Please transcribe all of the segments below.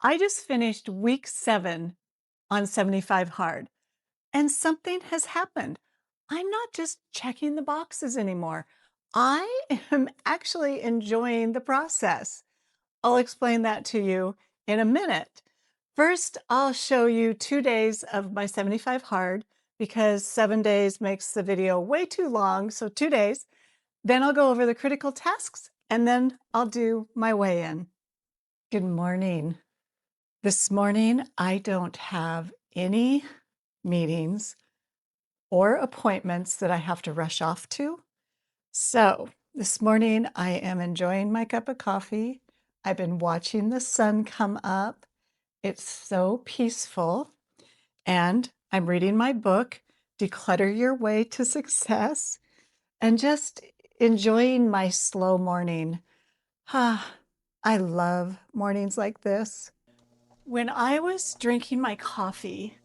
I just finished week 7 on 75 hard, and something has happened. I'm not just checking the boxes anymore. I am actually enjoying the process. I'll explain that to you in a minute. First, I'll show you 2 days of my 75 hard because 7 days makes the video way too long, so 2 days. Then I'll go over the critical tasks, and then I'll do my weigh-in. Good morning. This morning, I don't have any meetings or appointments that I have to rush off to. So this morning, I am enjoying my cup of coffee. I've been watching the sun come up. It's so peaceful. And I'm reading my book, Declutter Your Way to Success, and just enjoying my slow morning. Ah, I love mornings like this. When I was drinking my coffee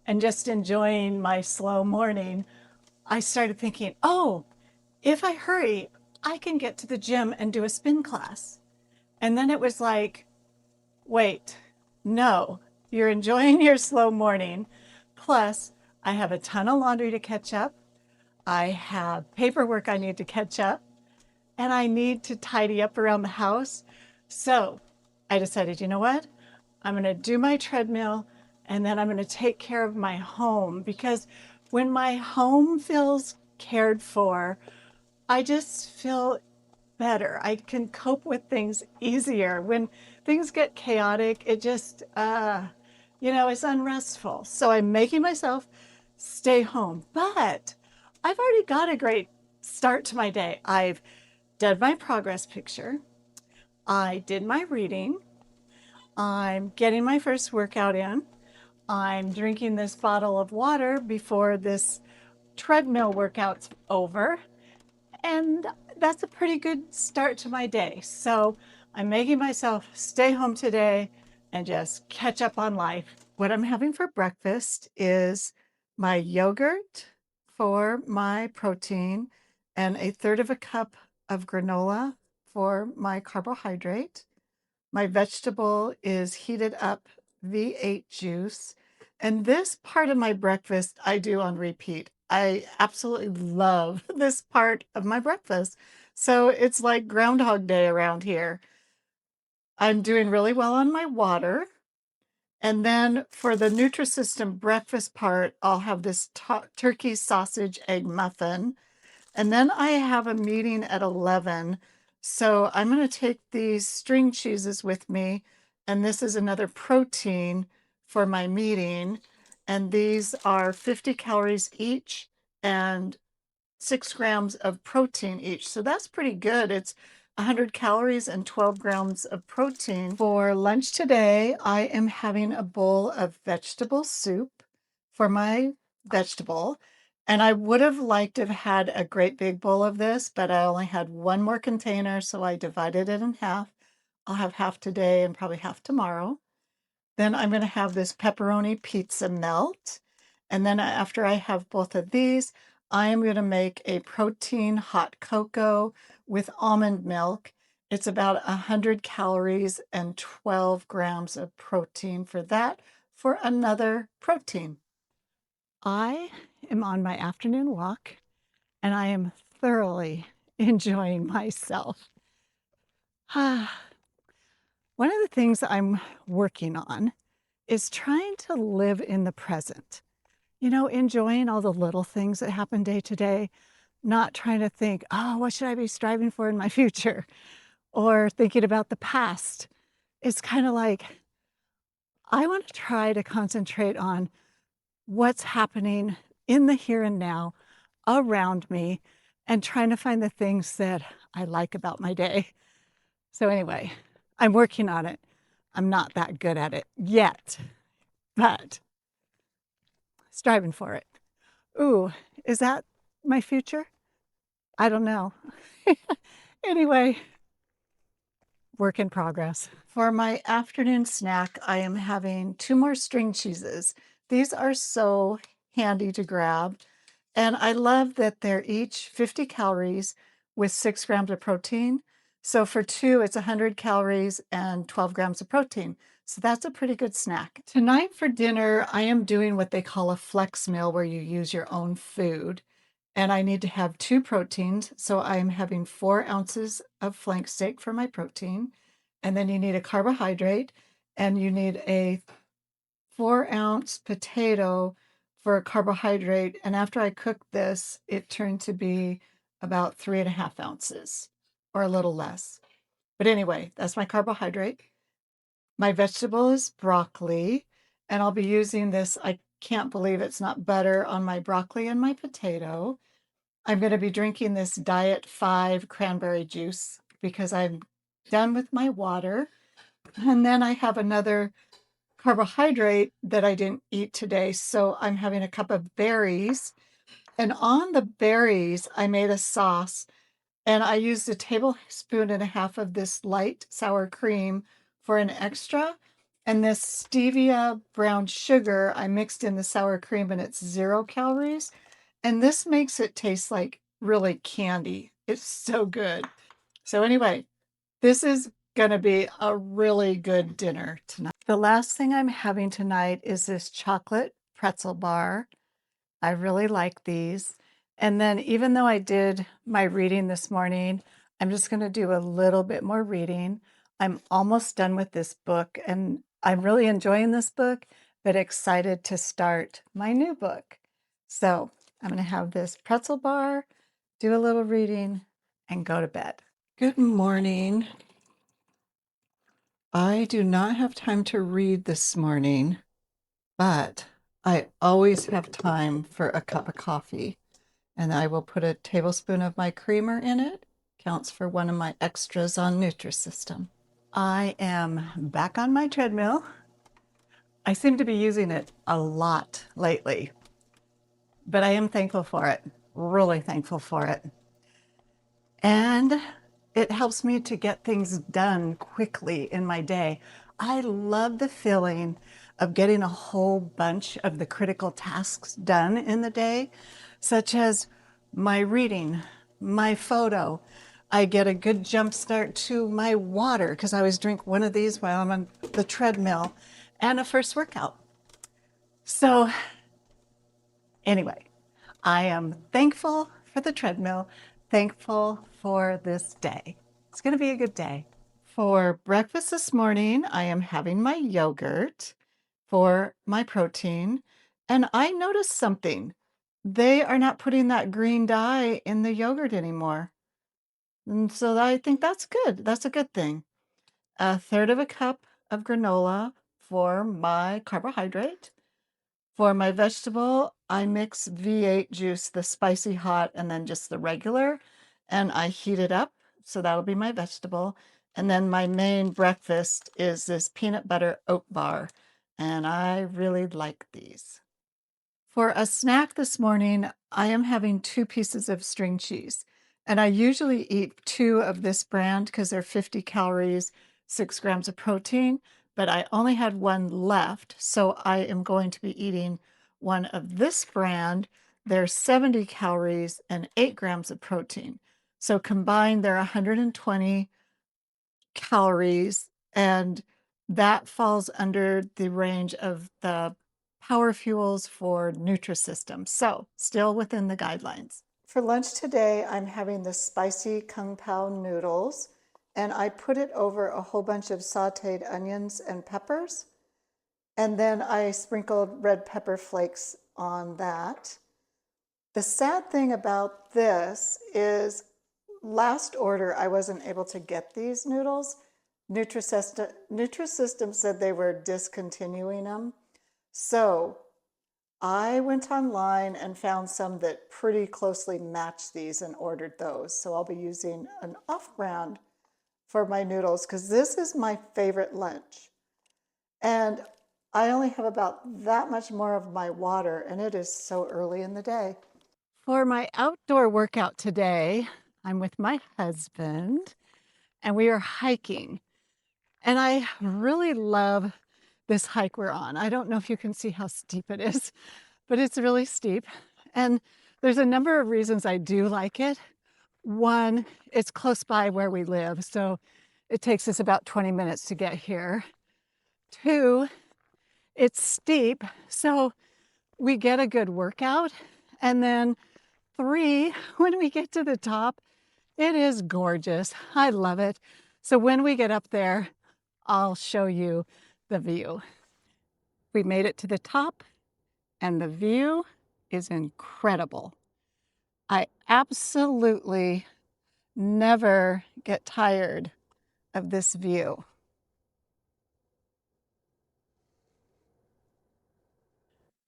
and just enjoying my slow morning, I started thinking, oh, if I hurry, I can get to the gym and do a spin class. And then it was like, wait, no, you're enjoying your slow morning. Plus, I have a ton of laundry to catch up. I have paperwork I need to catch up, and I need to tidy up around the house. So I decided, you know what? I'm going to do my treadmill and then I'm going to take care of my home because when my home feels cared for, I just feel better. I can cope with things easier. When things get chaotic, it just, it's unrestful. So I'm making myself stay home. But I've already got a great start to my day. I've done my progress picture. I did my reading. I'm getting my first workout in. I'm drinking this bottle of water before this treadmill workout's over. And that's a pretty good start to my day. So I'm making myself stay home today and just catch up on life. What I'm having for breakfast is my yogurt for my protein and a third of a cup of granola for my carbohydrate. My vegetable is heated up V8 juice. And this part of my breakfast I do on repeat. I absolutely love this part of my breakfast. So it's like Groundhog Day around here. I'm doing really well on my water. And then for the Nutrisystem breakfast part, I'll have this turkey sausage egg muffin. And then I have a meeting at 11. So I'm going to take these string cheeses with me. And this is another protein for my meeting. And these are 50 calories each and 6 grams of protein each. So that's pretty good. It's 100 calories and 12 grams of protein. For lunch today, I am having a bowl of vegetable soup for my vegetable. And I would have liked to have had a great big bowl of this, but I only had one more container, so I divided it in half. I'll have half today and probably half tomorrow. Then I'm going to have this pepperoni pizza melt. And then after I have both of these, I am going to make a protein hot cocoa with almond milk. It's about 100 calories and 12 grams of protein for that, for another protein. I am on my afternoon walk and I am thoroughly enjoying myself. One of the things I'm working on is trying to live in the present. Enjoying all the little things that happen day to day, not trying to think, oh, what should I be striving for in my future? Or thinking about the past. It's kind of like, I want to try to concentrate on what's happening in the here and now around me and trying to find the things that I like about my day. So anyway, I'm working on it. I'm not that good at it yet, but striving for it. Ooh, is that my future? I don't know. Anyway, work in progress. For my afternoon snack, I am having 2 more string cheeses. These are so handy to grab. And I love that they're each 50 calories with 6 grams of protein. So for 2, it's 100 calories and 12 grams of protein. So that's a pretty good snack. Tonight for dinner, I am doing what they call a flex meal where you use your own food. And I need to have 2 proteins. So I'm having 4 ounces of flank steak for my protein. And then you need a carbohydrate and you need a 4-ounce potato for a carbohydrate. And after I cooked this, it turned to be about 3.5 ounces or a little less. But anyway, that's my carbohydrate. My vegetable is broccoli, and I'll be using this. I can't believe it's not butter on my broccoli and my potato. I'm going to be drinking this Diet 5 cranberry juice because I'm done with my water. And then I have another carbohydrate that I didn't eat today. So I'm having a cup of berries. And on the berries, I made a sauce and I used a tablespoon and a half of this light sour cream for an extra. And this stevia brown sugar, I mixed in the sour cream and it's 0 calories. And this makes it taste like really candy. It's so good. So anyway, this is gonna be a really good dinner tonight. The last thing I'm having tonight is this chocolate pretzel bar. I really like these. And then even though I did my reading this morning, I'm just gonna do a little bit more reading. I'm almost done with this book and I'm really enjoying this book, but excited to start my new book. So I'm gonna have this pretzel bar, do a little reading, and go to bed. Good morning. I do not have time to read this morning, but I always have time for a cup of coffee. And I will put a tablespoon of my creamer in it. Counts for one of my extras on Nutrisystem. I am back on my treadmill. I seem to be using it a lot lately, but I am thankful for it, really thankful for it. And it helps me to get things done quickly in my day. I love the feeling of getting a whole bunch of the critical tasks done in the day, such as my reading, my photo. I get a good jump start to my water because I always drink one of these while I'm on the treadmill, and a first workout. So anyway, I am thankful for the treadmill, thankful for this day. It's going to be a good day. For breakfast this morning, I am having my yogurt for my protein. And I noticed something. They are not putting that green dye in the yogurt anymore. And so I think that's good. That's a good thing. A third of a cup of granola for my carbohydrate. For my vegetable, I mix V8 juice, the spicy hot, and then just the regular, and I heat it up. So that'll be my vegetable. And then my main breakfast is this peanut butter oat bar, and I really like these. For a snack this morning, I am having 2 pieces of string cheese. And I usually eat 2 of this brand because they're 50 calories, 6 grams of protein, but I only had 1 left. So I am going to be eating one of this brand. They're 70 calories and 8 grams of protein. So combined, they're 120 calories, and that falls under the range of the power fuels for Nutrisystem. So still within the guidelines. For lunch today, I'm having the spicy Kung Pao noodles, and I put it over a whole bunch of sauteed onions and peppers. And then I sprinkled red pepper flakes on that. The sad thing about this is last order, I wasn't able to get these noodles. Nutrisystem said they were discontinuing them. So I went online and found some that pretty closely match these and ordered those. So I'll be using an off-brand for my noodles because this is my favorite lunch. And I only have about that much more of my water, and it is so early in the day. For my outdoor workout today, I'm with my husband and we are hiking. And I really love this hike we're on. I don't know if you can see how steep it is, but it's really steep. And there's a number of reasons I do like it. One, it's close by where we live, so it takes us about 20 minutes to get here. 2, it's steep, so we get a good workout. And then 3, when we get to the top, it is gorgeous. I love it. So when we get up there, I'll show you the view. We made it to the top, and the view is incredible. I absolutely never get tired of this view.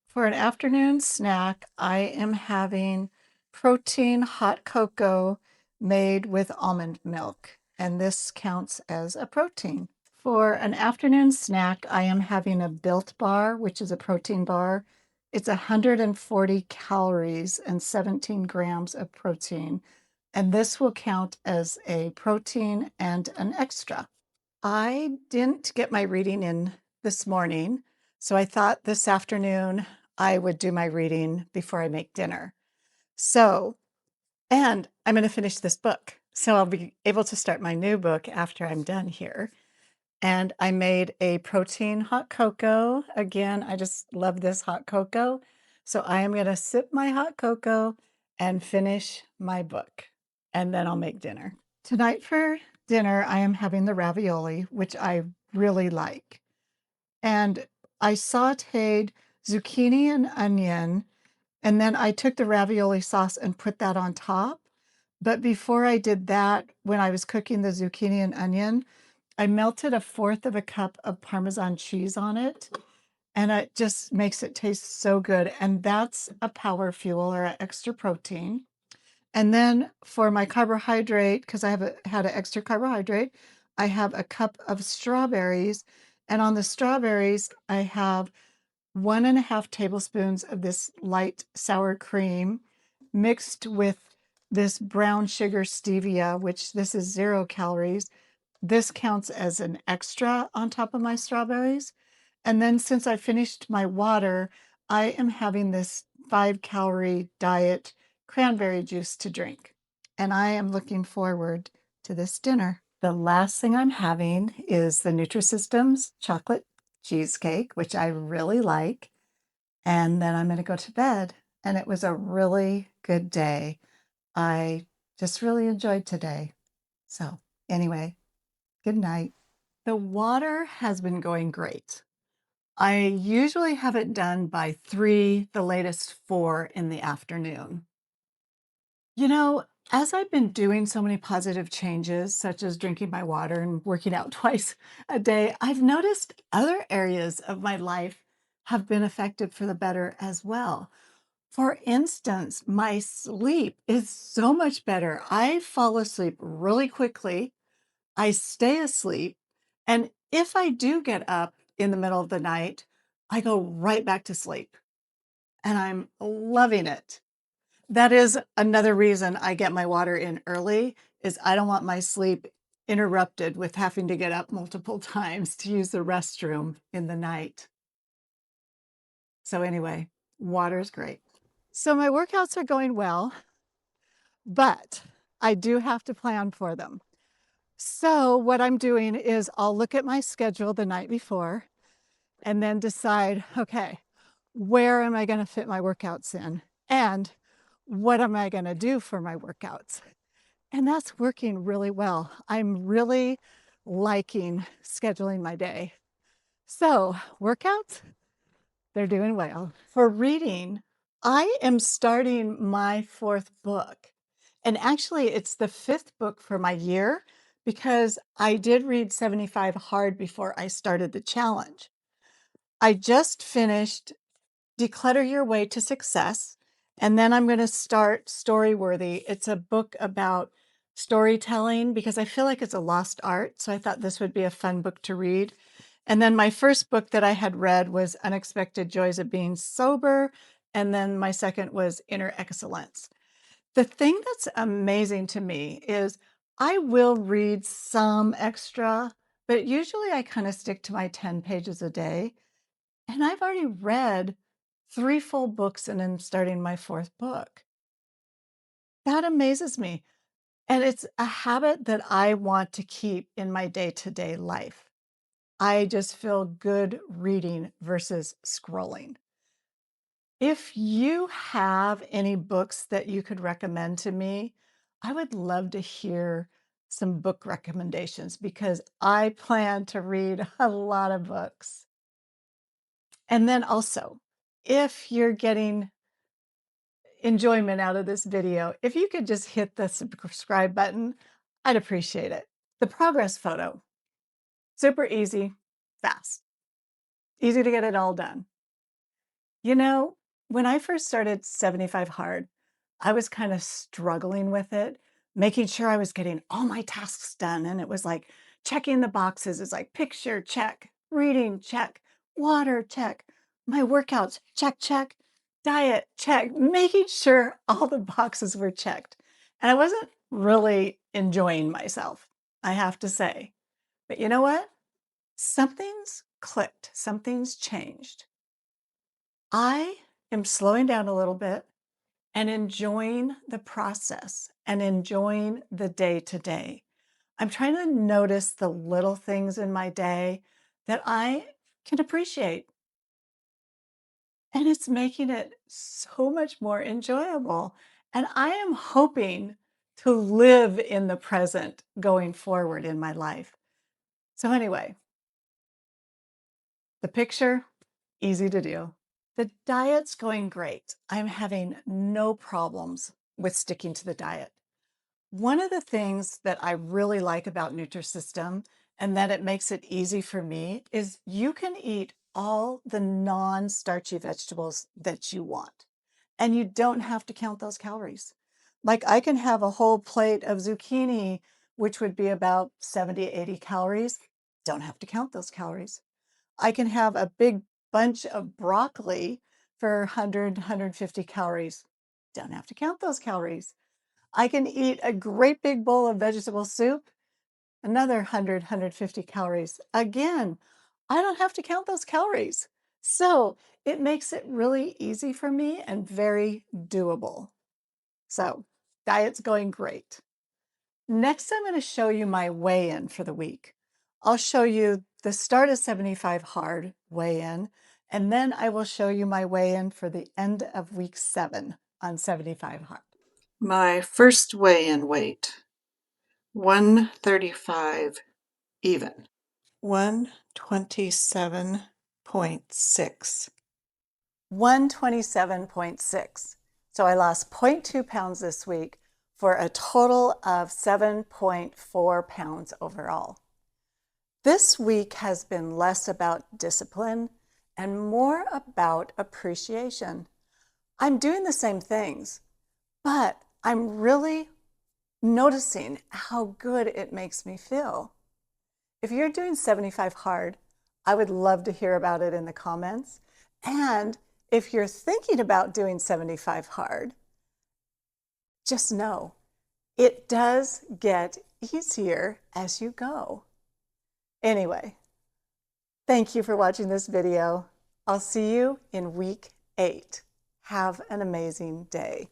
For an afternoon snack, I am having protein hot cocoa made with almond milk, and this counts as a protein. For an afternoon snack, I am having a Built bar, which is a protein bar. It's 140 calories and 17 grams of protein, and this will count as a protein and an extra. I didn't get my reading in this morning, so I thought this afternoon I would do my reading before I make dinner. So, and I'm going to finish this book, so I'll be able to start my new book after I'm done here. And I made a protein hot cocoa. Again, I just love this hot cocoa. So I am going to sip my hot cocoa and finish my book, and then I'll make dinner. Tonight for dinner, I am having the ravioli, which I really like. And I sauteed zucchini and onion, and then I took the ravioli sauce and put that on top. But before I did that, when I was cooking the zucchini and onion, I melted 1/4 of a cup of Parmesan cheese on it, and it just makes it taste so good. And that's a power fuel or an extra protein. And then for my carbohydrate, because I had an extra carbohydrate, I have a cup of strawberries. And on the strawberries, I have 1.5 tablespoons of this light sour cream mixed with this brown sugar stevia, which this is 0 calories. This counts as an extra on top of my strawberries. And then since I finished my water, I am having this 5-calorie diet cranberry juice to drink. And I am looking forward to this dinner. The last thing I'm having is the Nutrisystem's chocolate cheesecake, which I really like. And then I'm going to go to bed. And it was a really good day. I just really enjoyed today. So anyway, good night. The water has been going great. I usually have it done by 3, the latest 4 in the afternoon. You know, as I've been doing so many positive changes, such as drinking my water and working out twice a day, I've noticed other areas of my life have been affected for the better as well. For instance, my sleep is so much better. I fall asleep really quickly. I stay asleep. And if I do get up in the middle of the night, I go right back to sleep. And I'm loving it. That is another reason I get my water in early is I don't want my sleep interrupted with having to get up multiple times to use the restroom in the night. So anyway, water is great. So my workouts are going well, but I do have to plan for them. So what I'm doing is I'll look at my schedule the night before and then decide, okay, where am I going to fit my workouts in? And what am I going to do for my workouts? And that's working really well. I'm really liking scheduling my day. So workouts, they're doing well. For reading, I am starting my 4th book. And actually, it's the 5th book for my year because I did read 75 hard before I started the challenge. I just finished Declutter Your Way to Success, and then I'm going to start Storyworthy. It's a book about storytelling because I feel like it's a lost art. So I thought this would be a fun book to read. And then my first book that I had read was Unexpected Joys of Being Sober. And then my second was Inner Excellence. The thing that's amazing to me is I will read some extra, but usually I kind of stick to my 10 pages a day. And I've already read 3 full books and I'm starting my 4th book. That amazes me. And it's a habit that I want to keep in my day-to-day life. I just feel good reading versus scrolling. If you have any books that you could recommend to me, I would love to hear some book recommendations because I plan to read a lot of books. And then also, if you're getting enjoyment out of this video, if you could just hit the subscribe button, I'd appreciate it. The progress photo, super easy, fast, easy to get it all done. You know, when I first started 75 Hard, I was kind of struggling with it, making sure I was getting all my tasks done. And it was like checking the boxes. It's like picture, check, reading, check, water, check, my workouts, check, check, diet, check, making sure all the boxes were checked. And I wasn't really enjoying myself, I have to say. But you know what? Something's clicked, something's changed. I am slowing down a little bit and enjoying the process and enjoying the day to day. I'm trying to notice the little things in my day that I can appreciate. And it's making it so much more enjoyable. And I am hoping to live in the present going forward in my life. So, anyway, the picture, easy to do. The diet's going great. I'm having no problems with sticking to the diet. One of the things that I really like about Nutrisystem and that it makes it easy for me is you can eat all the non-starchy vegetables that you want, and you don't have to count those calories. Like I can have a whole plate of zucchini, which would be about 70, 80 calories. Don't have to count those calories. I can have a big bunch of broccoli for 100, 150 calories. Don't have to count those calories. I can eat a great big bowl of vegetable soup, another 100, 150 calories. Again, I don't have to count those calories. So it makes it really easy for me and very doable. So diet's going great. Next, I'm going to show you my weigh-in for the week. I'll show you the start of 75 hard weigh-in, and then I will show you my weigh-in for the end of week 7 on 75 hard. My first weigh-in weight, 135 even. 127.6. 127.6. So I lost 0.2 pounds this week for a total of 7.4 pounds overall. This week has been less about discipline and more about appreciation. I'm doing the same things, but I'm really noticing how good it makes me feel. If you're doing 75 hard, I would love to hear about it in the comments. And if you're thinking about doing 75 hard, just know it does get easier as you go. Anyway, thank you for watching this video. I'll see you in week 8. Have an amazing day.